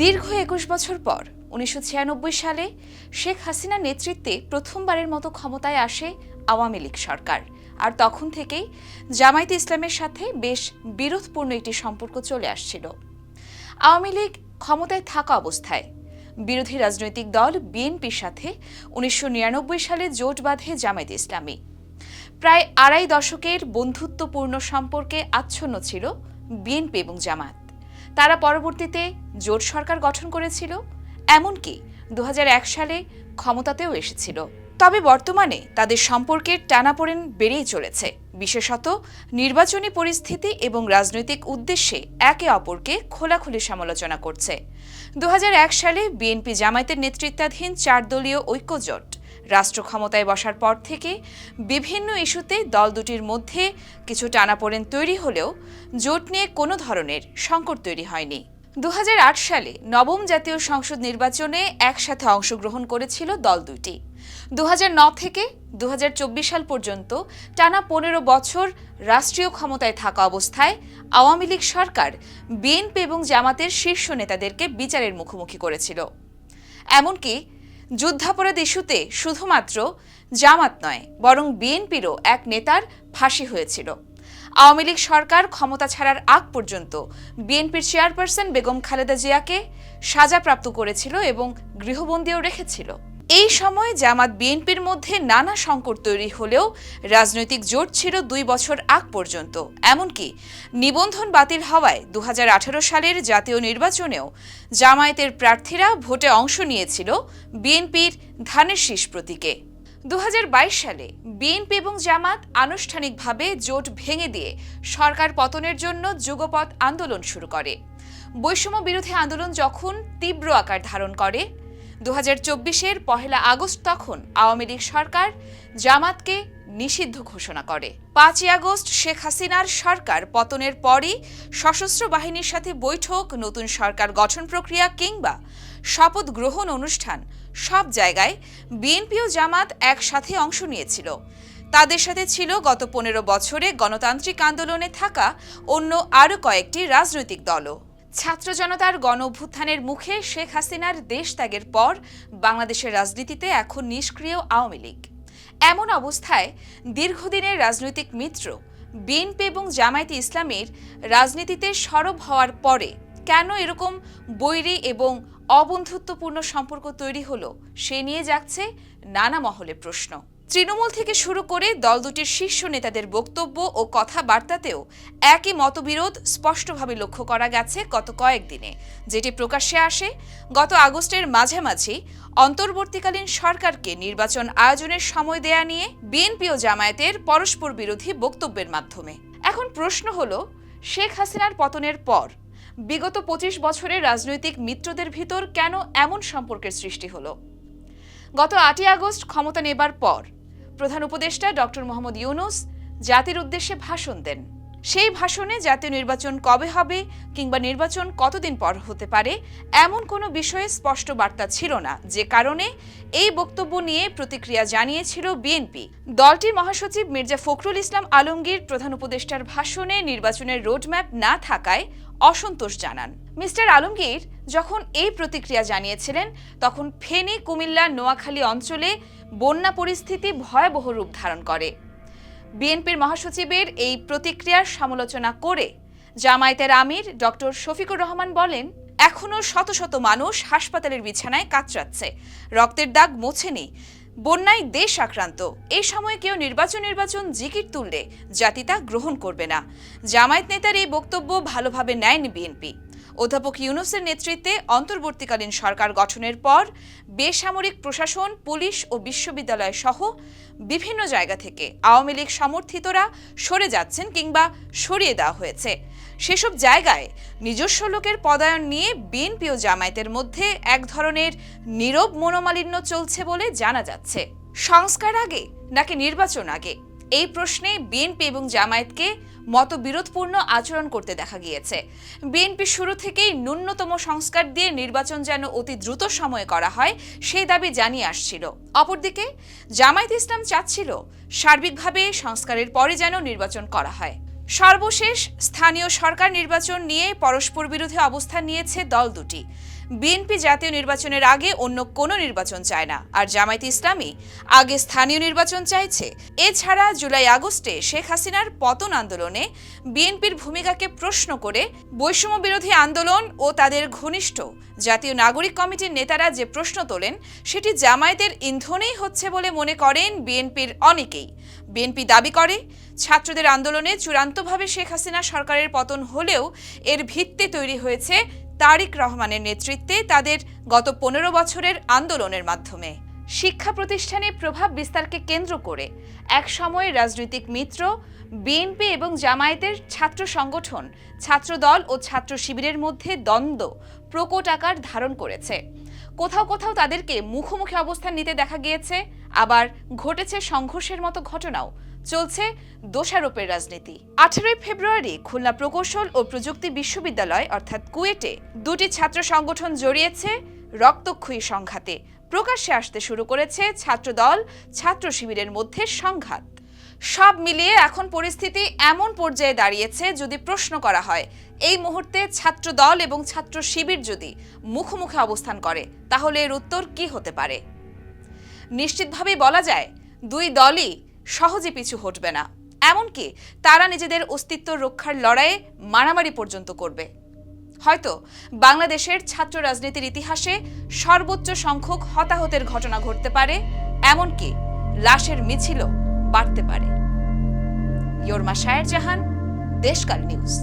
দীর্ঘ ২১ বছর পর ১৯৯৬ সালে শেখ হাসিনার নেতৃত্বে প্রথমবারের মতো ক্ষমতায় আসে আওয়ামী লীগ সরকার। আর তখন থেকেই জামায়াতে ইসলামের সাথে বেশ বিরোধপূর্ণ একটি সম্পর্ক চলে আসছিল। আওয়ামী লীগ ক্ষমতায় থাকা অবস্থায় বিরোধী রাজনৈতিক দল বিএনপির সাথে ১৯৯৯ সালে জোট বাঁধে জামায়াতে ইসলামী। প্রায় আড়াই দশকের বন্ধুত্বপূর্ণ সম্পর্কে আচ্ছন্ন ছিল বিএনপি এবং জামায়াত। তারা পরবর্তীতে জোট সরকার গঠন করেছিল, এমনকি ২০০১ সালে ক্ষমতাতেও এসেছিল। তবে বর্তমানে তাদের সম্পর্কের টানাপোড়েন বেড়েই চলেছে, বিশেষত নির্বাচনী পরিস্থিতি এবং রাজনৈতিক উদ্দেশ্যে একে অপরকে খোলাখুলি সমালোচনা করছে। ২০০১ সালে বিএনপি জামায়াতের নেতৃত্বাধীন ৪ দলীয় ঐক্যজোট রাষ্ট্র ক্ষমতায় বসার পর থেকে বিভিন্ন ইস্যুতে দল দুটির মধ্যে কিছু টানাপোড়েন তৈরি হলেও জোট নিয়ে কোনো ধরনের সংকট তৈরি হয়নি। ২০০৮ সালে নবম জাতীয় সংসদ নির্বাচনে একসাথে অংশগ্রহণ করেছিল দল দুটি। ২০০৯ থেকে ২০২৪ সাল পর্যন্ত টানা ১৫ বছর রাষ্ট্রীয় ক্ষমতায় থাকা অবস্থায় আওয়ামী লীগ সরকার বিএনপি এবং জামাতের শীর্ষ নেতাদেরকে বিচারের মুখোমুখি করেছিল। এমনকি যুদ্ধাপরাধ ইস্যুতে শুধুমাত্র জামাত নয়, বরং বিএনপিরও এক নেতার ফাঁসি হয়েছিল। আওয়ামী লীগ সরকার ক্ষমতা ছাড়ার আগ পর্যন্ত বিএনপির চেয়ারপারসন বেগম খালেদা জিয়াকে সাজাপ্রাপ্ত করেছিল এবং গৃহবন্দীও রেখেছিল। এই সময় জামাত বিএনপির মধ্যে নানা সংকট তৈরি হলেও রাজনৈতিক জোট ছিল ২ বছর আগ পর্যন্ত। এমনকি নিবন্ধন বাতিল হওয়ায় ২০১৮ সালের জাতীয় নির্বাচনেও জামায়াতের প্রার্থীরা ভোটে অংশ নিয়েছিল বিএনপির ধানের শীষ প্রতীকে। ২০২২ সালে বিএনপি এবং জামাত আনুষ্ঠানিকভাবে জোট ভেঙে দিয়ে সরকার পতনের জন্য যুগপৎ আন্দোলন শুরু করে। বৈষম্য বিরোধী আন্দোলন যখন তীব্র আকার ধারণ করে ২০২৪-এর ১ আগস্ট, তখন আওয়ামী লীগ সরকার জামাতকে নিষিদ্ধ ঘোষণা করে। ৫ই আগস্ট শেখ হাসিনার সরকার পতনের পরই সশস্ত্র বাহিনীর সাথে বৈঠক, নতুন সরকার গঠন প্রক্রিয়া কিংবা শপথ গ্রহণ অনুষ্ঠান সব জায়গায় বিএনপি ও জামাত একসাথে অংশ নিয়েছিল। তাদের সাথে ছিল গত ১৫ বছরে গণতান্ত্রিক আন্দোলনে থাকা অন্য আরও কয়েকটি রাজনৈতিক দলও। ছাত্র জনতার গণ অভ্যুত্থানের মুখে শেখ হাসিনার দেশ ত্যাগের পর বাংলাদেশের রাজনীতিতে এখন নিষ্ক্রিয় আওয়ামী লীগ। এমন অবস্থায় দীর্ঘদিনের রাজনৈতিক মিত্র বিএনপি এবং জামায়াতে ইসলামীর রাজনীতিতে সরব হওয়ার পরে কেন এরকম বৈরী এবং অবন্ধুত্বপূর্ণ সম্পর্ক তৈরি হলো, সে নিয়ে যাচ্ছে নানা মহলে প্রশ্ন। তৃণমূল থেকে শুরু করে দল দুটির শীর্ষ নেতাদের বক্তব্য ও কথাবার্তাতেও একই মতবিরোধ স্পষ্টভাবে লক্ষ্য করা গেছে গত কয়েকদিনে, যেটি প্রকাশ্যে আসে গত আগস্টের মাঝামাঝি অন্তর্বর্তীকালীন সরকারকে নির্বাচন আয়োজনের সময় দেয়া নিয়ে বিএনপি ও জামায়াতের পরস্পর বিরোধী বক্তব্যের মাধ্যমে। এখন প্রশ্ন হলো, শেখ হাসিনার পতনের পর বিগত ২৫ বছরের রাজনৈতিক মিত্রদের ভিতর কেন এমন সম্পর্কের সৃষ্টি হলো? গত ৮ই আগস্ট ক্ষমতা নেবার পর প্রধান উপদেষ্টা ডক্টর মোহাম্মদ ইউনূস জাতির উদ্দেশ্যে ভাষণ দেন। সেই ভাষণে জাতীয় নির্বাচন কবে হবে কিংবা নির্বাচন কতদিন পর হতে পারে এমন কোনো বিষয়ে স্পষ্ট বার্তা ছিল না, যে কারণে এই বক্তব্য নিয়ে প্রতিক্রিয়া জানিয়েছিল বিএনপি। দলটির মহাসচিব মির্জা ফখরুল ইসলাম আলমগীর প্রধান উপদেষ্টার ভাষণে নির্বাচনের রোডম্যাপ না থাকায় অসন্তোষ জানান। মিস্টার আলমগীর যখন এই প্রতিক্রিয়া জানিয়েছিলেন, তখন ফেনী, কুমিল্লা, নোয়াখালী অঞ্চলে বন্যা পরিস্থিতি ভয়াবহ রূপ ধারণ করে। বিএনপির মহাসচিবের এই প্রতিক্রিয়ার সমালোচনা করে জামায়াতের আমির ডক্টর শফিকুর রহমান বলেন, এখনো শত শত মানুষ হাসপাতালের বিছানায় কাতরাচ্ছে, রক্তের দাগ মোছেনি, বন্যায় দেশ আক্রান্ত। এই সময় কেউ নির্বাচন জিকির তুললে জাতি তা গ্রহণ করবে না। জামায়াত নেতার এই বক্তব্য ভালোভাবে নেয়নি বিএনপি। অধ্যাপক ইউনূসের নেতৃত্বে অন্তর্বর্তীকালীন সরকার গঠনের পর বেসামরিক প্রশাসন, পুলিশ ও বিশ্ববিদ্যালয় সহ বিভিন্ন জায়গা থেকে আওয়ামী লীগ সমর্থিতরা সরে যাচ্ছেন কিংবা সরিয়ে দেওয়া হয়েছে। সেসব জায়গায় নিজস্ব লোকের পদায়ন নিয়ে বিএনপি ও জামায়াতের মধ্যে এক ধরনের নীরব মনোমালিন্য চলছে বলে জানা যাচ্ছে। সংস্কার আগে নাকি নির্বাচন আগে, এই প্রশ্নে বিএনপি এবং জামায়াতকে মতবিরোধপূর্ণ আচরণ করতে দেখা গিয়েছে। বিএনপি শুরু থেকেই ন্যূনতম সংস্কার দিয়ে নির্বাচন যেন অতি দ্রুত সময়ে করা হয় সেই দাবি জানিয়ে আসছিল। অপরদিকে জামায়াতে ইসলাম চাচ্ছিল সার্বিকভাবে সংস্কারের পরে যেন নির্বাচন করা হয়। সর্বশেষ স্থানীয় সরকার নির্বাচন নিয়ে পরস্পর বিরোধী অবস্থান নিয়েছে দল দুটি। বিএনপি জাতীয় নির্বাচনের আগে অন্য কোনো নির্বাচন চায় না, আর জামায়াতে ইসলামী আগে স্থানীয় নির্বাচন চাইছে। এছাড়া জুলাই আগস্টে শেখ হাসিনার পতন আন্দোলনে বিএনপির ভূমিকাকে প্রশ্ন করে বৈষম্য বিরোধী আন্দোলন ও তাদের ঘনিষ্ঠ জাতীয় নাগরিক কমিটির নেতারা যে প্রশ্ন তোলেন, সেটি জামায়াতের ইন্ধনেই হচ্ছে বলে মনে করেন বিএনপির অনেকেই। বিএনপি দাবি করে, ছাত্রদের আন্দোলনে চূড়ান্তভাবে শেখ হাসিনা সরকারের পতন হলেও এর ভিত্তি তৈরি হয়েছে তারেক রহমানের নেতৃত্বে তাদের গত 15 বছরের আন্দোলনের মাধ্যমে। শিক্ষা প্রতিষ্ঠানে প্রভাব বিস্তারকে কেন্দ্র করে এক সময়ে রাজনৈতিক মিত্র বিএনপি এবং জামায়াতের ছাত্র সংগঠন, ছাত্রদল ও ছাত্র শিবিরের মধ্যে দ্বন্দ্ব প্রকট আকার ধারণ করেছে। কোথাও কোথাও তাদেরকে মুখোমুখি অবস্থান নিতে দেখা গিয়েছে, আবার ঘটেছে সংঘর্ষের মতো ঘটনাও। চলছে দোষারোপের রাজনীতি। 18 ফেব্রুয়ারি খুলনা প্রকৌশল ও প্রযুক্তি বিশ্ববিদ্যালয় অর্থাৎ কুয়েটে দুটি ছাত্র সংগঠন জড়িয়েছে রক্তক্ষয়ী সংঘাতে। প্রকাশ্যে আসতে শুরু করেছে ছাত্রদল ছাত্র শিবিরের মধ্যে সংঘাত। সব মিলিয়ে এখন পরিস্থিতি এমন পর্যায়ে দাঁড়িয়েছে, যদি প্রশ্ন করা হয় এই মুহূর্তে ছাত্রদল এবং ছাত্র শিবির যদি মুখোমুখি অবস্থান করে, তাহলে এর উত্তর কি হতে পারে? নিশ্চিতভাবেই বলা যায়, দুই দলই সহজে পিছু হটবে না। এমনকি তারা নিজেদের অস্তিত্ব রক্ষার লড়াইয়ে মারামারি পর্যন্ত করবে। হয়তো বাংলাদেশের ছাত্র রাজনীতির ইতিহাসে সর্বোচ্চ সংখ্যক হতাহতের ঘটনা ঘটতে পারে, এমনকি লাশের মিছিলও বাড়তে পারে। ইয়োরমা শায়ের জাহান, দেশকাল নিউজ।